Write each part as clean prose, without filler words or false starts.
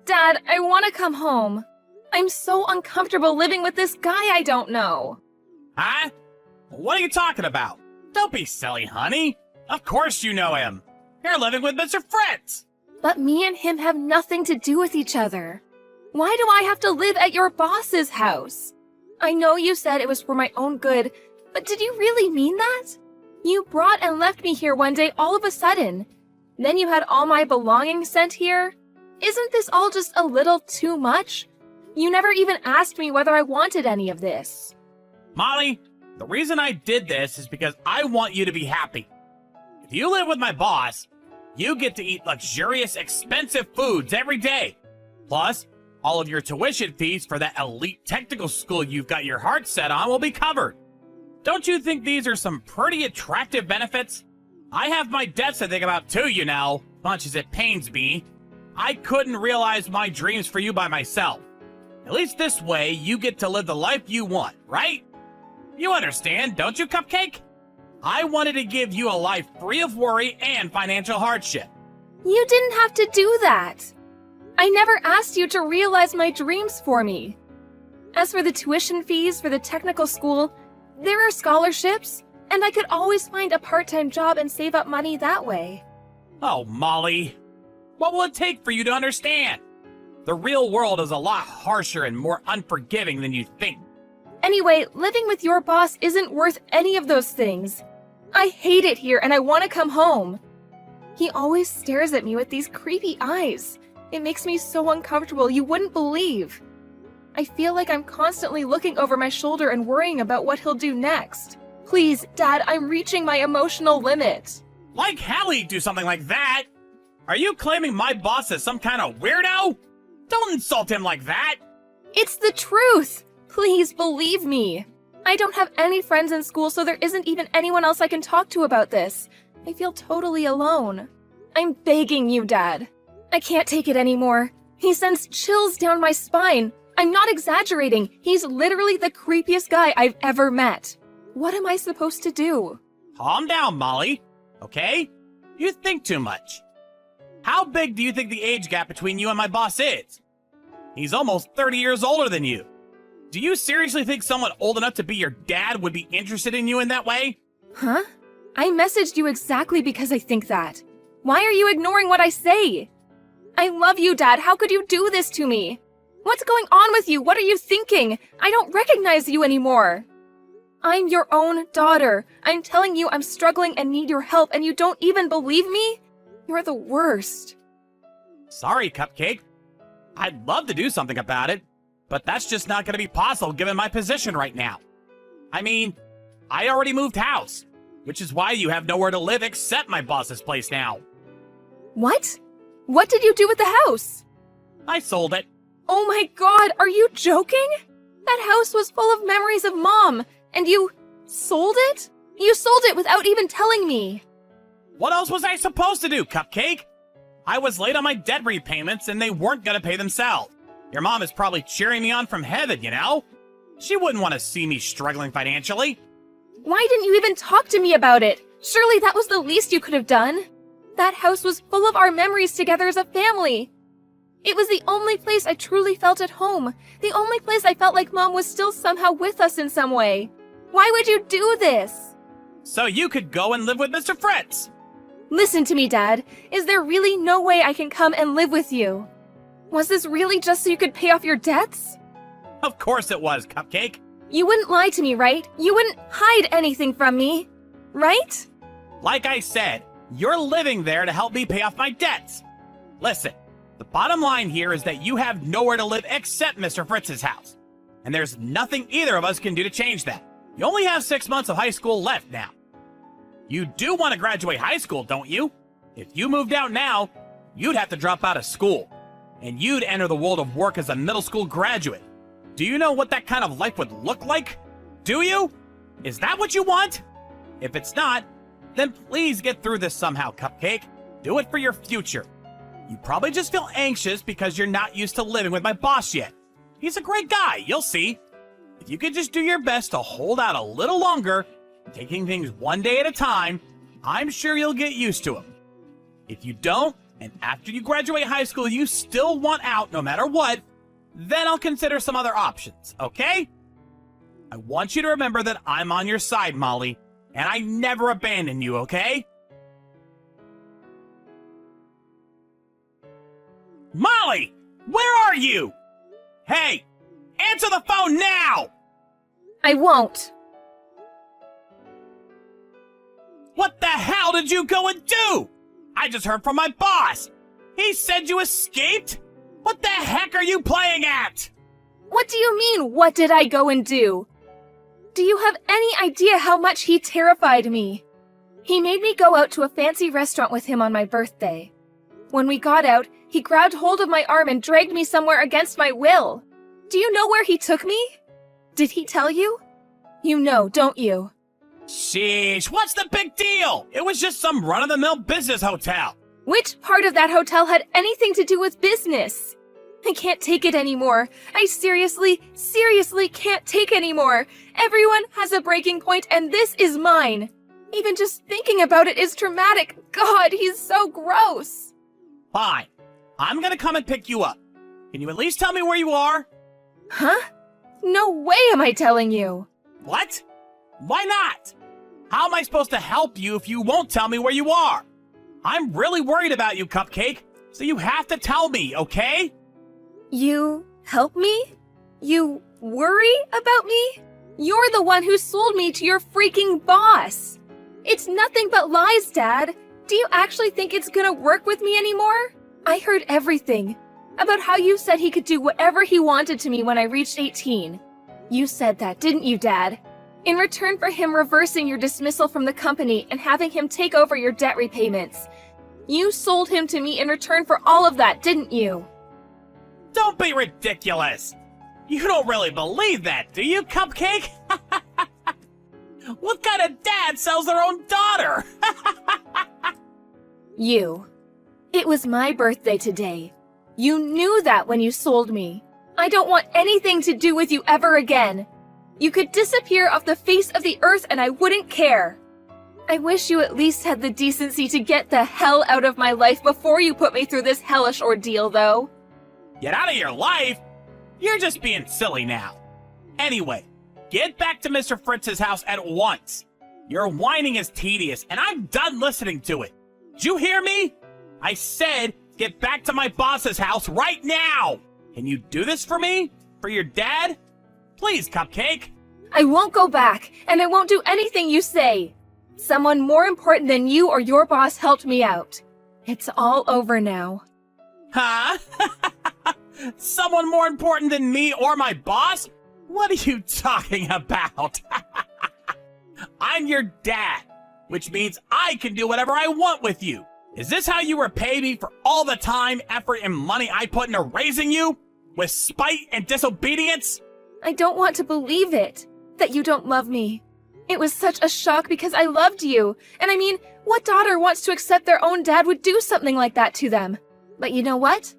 Dad, I want to come home. I'm so uncomfortable living with this guy I don't know. Huh? What are you talking about? Don't be silly, honey. Of course you know him. You're living with Mr. Fritz. But me and him have nothing to do with each other. Why do I have to live at your boss's house? I know you said it was for my own good, but did you really mean that? You brought and left me here one day all of a sudden. Then you had all my belongings sent here? Isn't this all just a little too much? You never even asked me whether I wanted any of this. Molly, the reason I did this is because I want you to be happy. If you live with my boss, you get to eat luxurious, expensive foods every day. Plus, all of your tuition fees for that elite technical school you've got your heart set on will be covered. Don't you think these are some pretty attractive benefits? I have my debts to think about too, you know, much as it pains me. I couldn't realize my dreams for you by myself. At least this way, you get to live the life you want, right? You understand, don't you, Cupcake? I wanted to give you a life free of worry and financial hardship. You didn't have to do that. I never asked you to realize my dreams for me. As for the tuition fees for the technical school, there are scholarships, and I could always find a part-time job and save up money that way. Oh, Molly. What will it take for you to understand? The real world is a lot harsher and more unforgiving than you think. Anyway, living with your boss isn't worth any of those things. I hate it here and I want to come home. He always stares at me with these creepy eyes. It makes me so uncomfortable you wouldn't believe. I feel like I'm constantly looking over my shoulder and worrying about what he'll do next. Please, Dad, I'm reaching my emotional limit. Like hell he'd do something like that. Are you claiming my boss is some kind of weirdo? Don't insult him like that. It's the truth. Please believe me. I don't have any friends in school, so there isn't even anyone else I can talk to about this. I feel totally alone. I'm begging you, Dad. I can't take it anymore. He sends chills down my spine. I'm not exaggerating. He's literally the creepiest guy I've ever met. What am I supposed to do? Calm down, Molly. Okay? You think too much. How big do you think the age gap between you and my boss is? He's almost 30 years older than you. Do you seriously think someone old enough to be your dad would be interested in you in that way? Huh? I messaged you exactly because I think that. Why are you ignoring what I say? I love you, Dad. How could you do this to me? What's going on with you? What are you thinking? I don't recognize you anymore. I'm your own daughter. I'm telling you I'm struggling and need your help, and you don't even believe me? You're the worst. Sorry, Cupcake. I'd love to do something about it, but that's just not going to be possible given my position right now. I mean, I already moved house, which is why you have nowhere to live except my boss's place now. What? What did you do with the house? I sold it. Oh my God, are you joking? That house was full of memories of Mom, and you sold it? You sold it without even telling me. What else was I supposed to do, Cupcake? I was late on my debt repayments and they weren't going to pay themselves. Your mom is probably cheering me on from heaven, you know? She wouldn't want to see me struggling financially. Why didn't you even talk to me about it? Surely that was the least you could have done. That house was full of our memories together as a family. It was the only place I truly felt at home. The only place I felt like Mom was still somehow with us in some way. Why would you do this? So you could go and live with Mr. Fritz. Listen to me, Dad. Is there really no way I can come and live with you? Was this really just so you could pay off your debts? Of course it was, Cupcake. You wouldn't lie to me, right? You wouldn't hide anything from me, right? Like I said, you're living there to help me pay off my debts. Listen, the bottom line here is that you have nowhere to live except Mr. Fritz's house. And there's nothing either of us can do to change that. You only have 6 months of high school left now. You do want to graduate high school, don't you? If you moved out now, you'd have to drop out of school. And you'd enter the world of work as a middle school graduate. Do you know what that kind of life would look like? Do you? Is that what you want? If it's not, then please get through this somehow, Cupcake. Do it for your future. You probably just feel anxious because you're not used to living with my boss yet. He's a great guy, you'll see. If you could just do your best to hold out a little longer, taking things one day at a time, I'm sure you'll get used to him. If you don't, and after you graduate high school you still want out no matter what, then I'll consider some other options, okay? I want you to remember that I'm on your side, Molly, and I never abandon you, okay? Molly! Where are you? Hey! Answer the phone now! I won't. What the hell did you go and do? I just heard from my boss. He said you escaped? What the heck are you playing at? What do you mean, what did I go and do? Do you have any idea how much he terrified me? He made me go out to a fancy restaurant with him on my birthday. When we got out, he grabbed hold of my arm and dragged me somewhere against my will. Do you know where he took me? Did he tell you? You know, don't you? Sheesh, what's the big deal? It was just some run-of-the-mill business hotel. Which part of that hotel had anything to do with business? I can't take it anymore. I seriously can't take anymore. Everyone has a breaking point and this is mine. Even just thinking about it is traumatic. God, he's so gross. Fine. I'm gonna come and pick you up. Can you at least tell me where you are? Huh? No way am I telling you. What? Why not? How am I supposed to help you if you won't tell me where you are? I'm really worried about you, Cupcake, so you have to tell me, okay? You help me? You worry about me? You're the one who sold me to your freaking boss. It's nothing but lies, Dad. Do you actually think it's gonna work with me anymore? I heard everything. About how you said he could do whatever he wanted to me when I reached 18. You said that, didn't you, Dad? In return for him reversing your dismissal from the company and having him take over your debt repayments. You sold him to me in return for all of that, didn't you? Don't be ridiculous! You don't really believe that, do you, Cupcake? What kind of dad sells their own daughter? You. It was my birthday today. You knew that when you sold me. I don't want anything to do with you ever again. You could disappear off the face of the earth and I wouldn't care. I wish you at least had the decency to get the hell out of my life before you put me through this hellish ordeal, though. Get out of your life? You're just being silly now. Anyway, get back to Mr. Fritz's house at once. Your whining is tedious, and I'm done listening to it. Did you hear me? I said get back to my boss's house right now. Can you do this for me? For your dad? Please, Cupcake. I won't go back, and I won't do anything you say. Someone more important than you or your boss helped me out. It's all over now. Huh? Someone more important than me or my boss? What are you talking about? I'm your dad, which means I can do whatever I want with you. Is this how you repay me for all the time, effort, and money I put into raising you? With spite and disobedience? I don't want to believe it, that you don't love me. It was such a shock because I loved you. And I mean, what daughter wants to accept their own dad would do something like that to them? But you know what?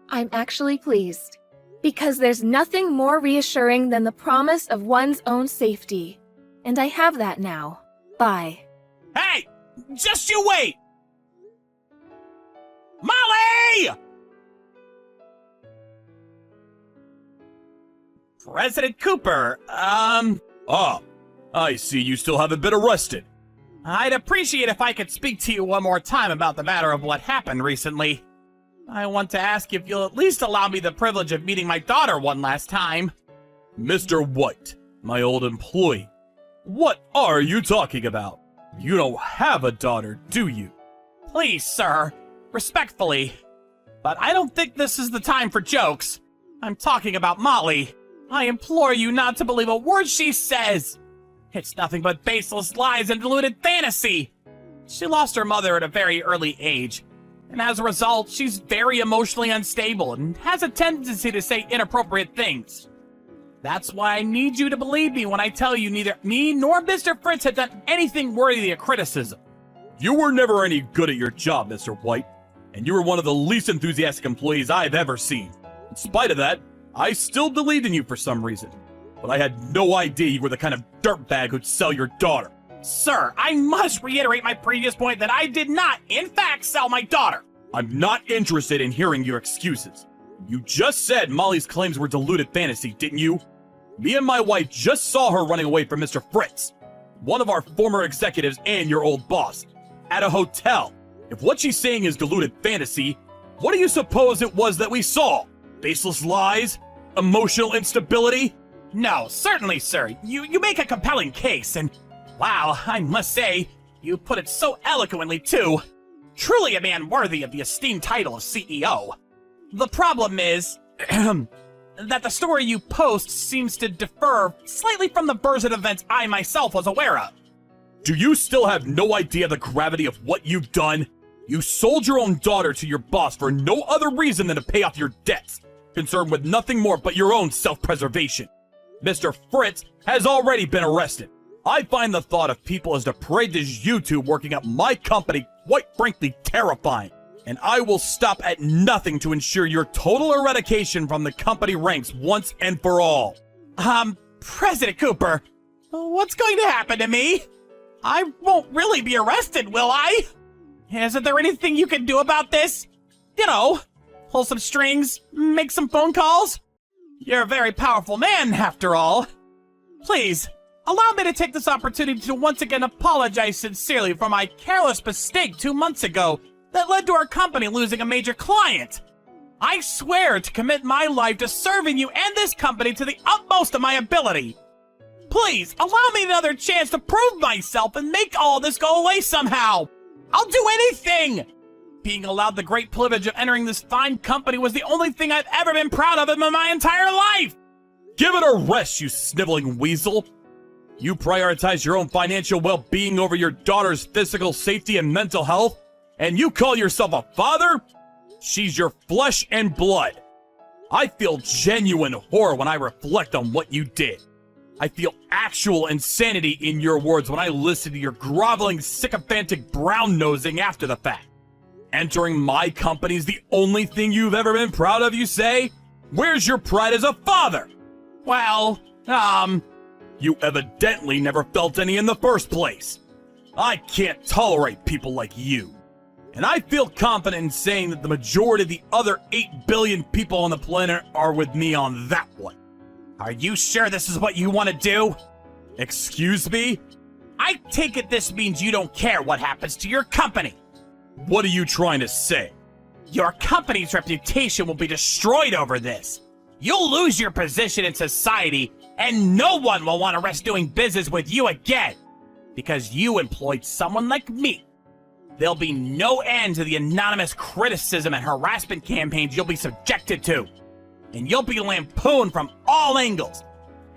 I'm actually pleased. Because there's nothing more reassuring than the promise of one's own safety. And I have that now. Bye. Hey! Just you wait! Molly! President Cooper, Ah, I see you still haven't been arrested. I'd appreciate if I could speak to you one more time about the matter of what happened recently. I want to ask if you'll at least allow me the privilege of meeting my daughter one last time. Mr. White, my old employee, what are you talking about? You don't have a daughter, do you? Please, sir, respectfully, but I don't think this is the time for jokes. I'm talking about Molly. I implore you not to believe a word she says. It's nothing but baseless lies and deluded fantasy. She lost her mother at a very early age, and as a result, she's very emotionally unstable and has a tendency to say inappropriate things. That's why I need you to believe me when I tell you neither me nor Mr. Fritz had done anything worthy of criticism. You were never any good at your job, Mr. White, and you were one of the least enthusiastic employees I've ever seen. In spite of that, I still believed in you for some reason, but I had no idea you were the kind of dirtbag who'd sell your daughter. Sir, I must reiterate my previous point that I did not, in fact, sell my daughter. I'm not interested in hearing your excuses. You just said Molly's claims were deluded fantasy, didn't you? Me and my wife just saw her running away from Mr. Fritz, one of our former executives and your old boss, at a hotel. If what she's saying is deluded fantasy, what do you suppose it was that we saw? Baseless lies? Emotional instability? No, certainly, sir. You make a compelling case, and wow, I must say, you put it so eloquently, too. Truly a man worthy of the esteemed title of CEO. The problem is that the story you post seems to differ slightly from the version of events I myself was aware of. Do you still have no idea the gravity of what you've done? You sold your own daughter to your boss for no other reason than to pay off your debts, concerned with nothing more but your own self-preservation. Mr. Fritz has already been arrested. I find the thought of people as depraved as you two working at my company quite frankly terrifying, and I will stop at nothing to ensure your total eradication from the company ranks once and for all. President Cooper, what's going to happen to me? I won't really be arrested, will I? Isn't there anything you can do about this? You know, pull some strings, make some phone calls? You're a very powerful man, after all. Please, allow me to take this opportunity to once again apologize sincerely for my careless mistake 2 months ago that led to our company losing a major client. I swear to commit my life to serving you and this company to the utmost of my ability. Please, allow me another chance to prove myself and make all this go away somehow. I'll do anything! Being allowed the great privilege of entering this fine company was the only thing I've ever been proud of in my entire life! Give it a rest, you sniveling weasel! You prioritize your own financial well-being over your daughter's physical safety and mental health, and you call yourself a father? She's your flesh and blood. I feel genuine horror when I reflect on what you did. I feel actual insanity in your words when I listen to your groveling, sycophantic brown-nosing after the fact. Entering my company's the only thing you've ever been proud of, you say? Where's your pride as a father? Well, You evidently never felt any in the first place. I can't tolerate people like you. And I feel confident in saying that the majority of the other 8 billion people on the planet are with me on that one. Are you sure this is what you want to do? Excuse me? I take it this means you don't care what happens to your company. What are you trying to say? Your company's reputation will be destroyed over this. You'll lose your position in society, and no one will want to risk doing business with you again. Because you employed someone like me. There'll be no end to the anonymous criticism and harassment campaigns you'll be subjected to. And you'll be lampooned from all angles.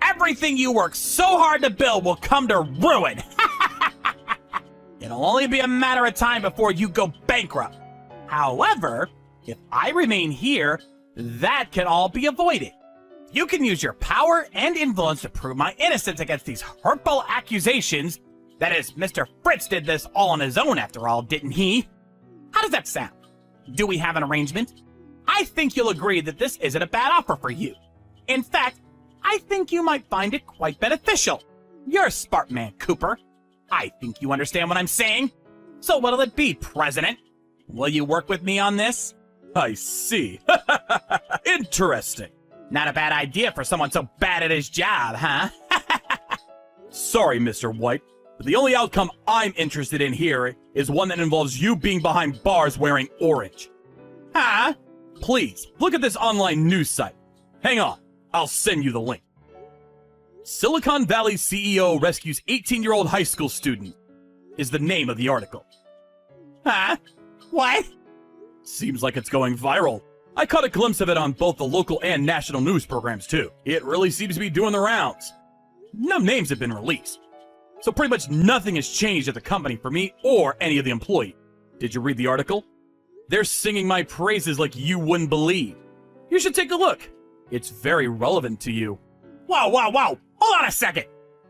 Everything you worked so hard to build will come to ruin. It'll only be a matter of time before you go bankrupt. However, if I remain here, that can all be avoided. You can use your power and influence to prove my innocence against these hurtful accusations. That is, Mr. Fritz did this all on his own after all, didn't he? How does that sound? Do we have an arrangement? I think you'll agree that this isn't a bad offer for you. In fact, I think you might find it quite beneficial. You're a smart man, Cooper. I think you understand what I'm saying. So what'll it be, President? Will you work with me on this? I see. Interesting. Not a bad idea for someone so bad at his job, huh? Sorry, Mr. White, but the only outcome I'm interested in here is one that involves you being behind bars wearing orange. Huh? Please, look at this online news site. Hang on, I'll send you the link. Silicon Valley CEO rescues 18-year-old high school student is the name of the article. Huh? What? Seems like it's going viral. I caught a glimpse of it on both the local and national news programs too. It really seems to be doing the rounds. No names have been released. So pretty much nothing has changed at the company for me or any of the employees. Did you read the article? They're singing my praises like you wouldn't believe. You should take a look. It's very relevant to you. Whoa, whoa, whoa! Hold on a second!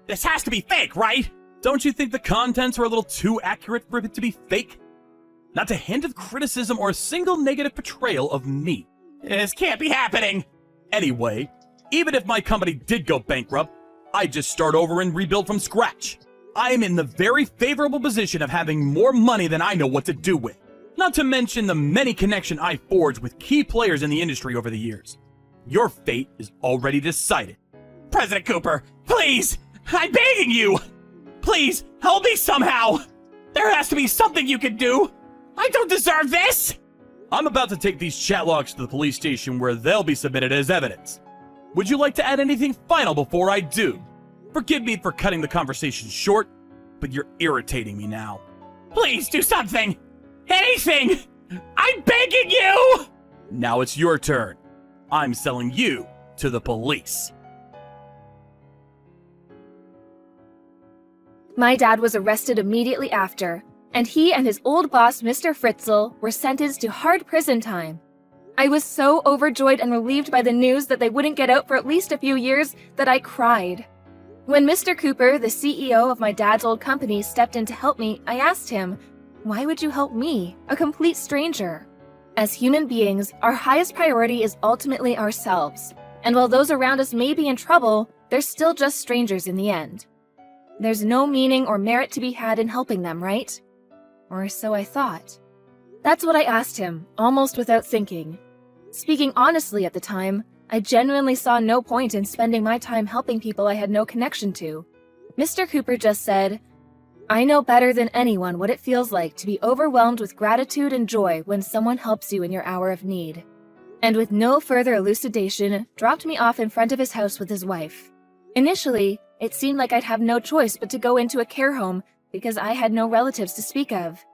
This has to be fake, right? Don't you think the contents are a little too accurate for it to be fake? Not a hint of criticism or a single negative portrayal of me. This can't be happening! Anyway, even if my company did go bankrupt, I'd just start over and rebuild from scratch. I am in the very favorable position of having more money than I know what to do with. Not to mention the many connections I forged with key players in the industry over the years. Your fate is already decided. President Cooper, please! I'm begging you! Please, help me somehow! There has to be something you can do! I don't deserve this! I'm about to take these chat logs to the police station where they'll be submitted as evidence. Would you like to add anything final before I do? Forgive me for cutting the conversation short, but you're irritating me now. Please do something! Anything! I'm begging you! Now it's your turn. I'm selling you to the police. My dad was arrested immediately after, and he and his old boss, Mr. Fritzl, were sentenced to hard prison time. I was so overjoyed and relieved by the news that they wouldn't get out for at least a few years that I cried. When Mr. Cooper, the CEO of my dad's old company, stepped in to help me, I asked him, "Why would you help me, a complete stranger?" As human beings, our highest priority is ultimately ourselves, and while those around us may be in trouble, they're still just strangers in the end. There's no meaning or merit to be had in helping them, right? Or so I thought. That's what I asked him, almost without thinking. Speaking honestly at the time, I genuinely saw no point in spending my time helping people I had no connection to. Mr. Cooper just said, "I know better than anyone what it feels like to be overwhelmed with gratitude and joy when someone helps you in your hour of need." And with no further elucidation, dropped me off in front of his house with his wife. Initially, it seemed like I'd have no choice but to go into a care home because I had no relatives to speak of.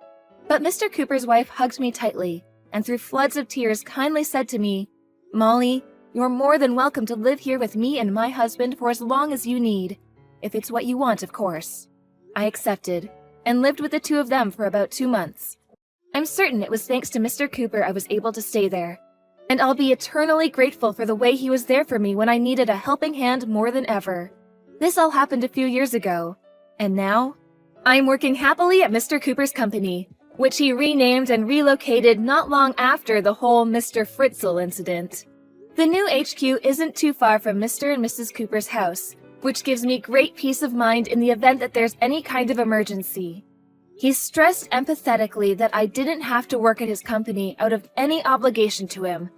But Mr. Cooper's wife hugged me tightly, and through floods of tears kindly said to me, "Molly, you're more than welcome to live here with me and my husband for as long as you need, if it's what you want, of course." I accepted, and lived with the two of them for about 2 months. I'm certain it was thanks to Mr. Cooper I was able to stay there, and I'll be eternally grateful for the way he was there for me when I needed a helping hand more than ever. This all happened a few years ago, and now, I'm working happily at Mr. Cooper's company, which he renamed and relocated not long after the whole Mr. Fritzl incident. The new HQ isn't too far from Mr. and Mrs. Cooper's house, which gives me great peace of mind in the event that there's any kind of emergency. He stressed empathetically that I didn't have to work at his company out of any obligation to him,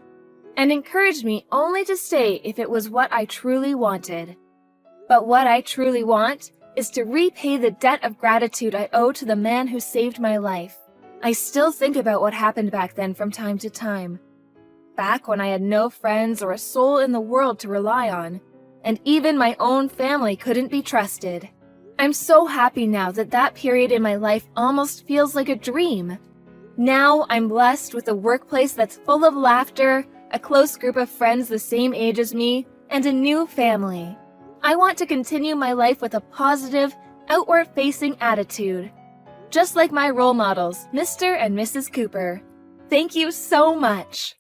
and encouraged me only to stay if it was what I truly wanted. But what I truly want is to repay the debt of gratitude I owe to the man who saved my life. I still think about what happened back then from time to time. Back when I had no friends or a soul in the world to rely on, and even my own family couldn't be trusted. I'm so happy now that that period in my life almost feels like a dream. Now I'm blessed with a workplace that's full of laughter, a close group of friends the same age as me, and a new family. I want to continue my life with a positive, outward-facing attitude. Just like my role models, Mr. and Mrs. Cooper. Thank you so much.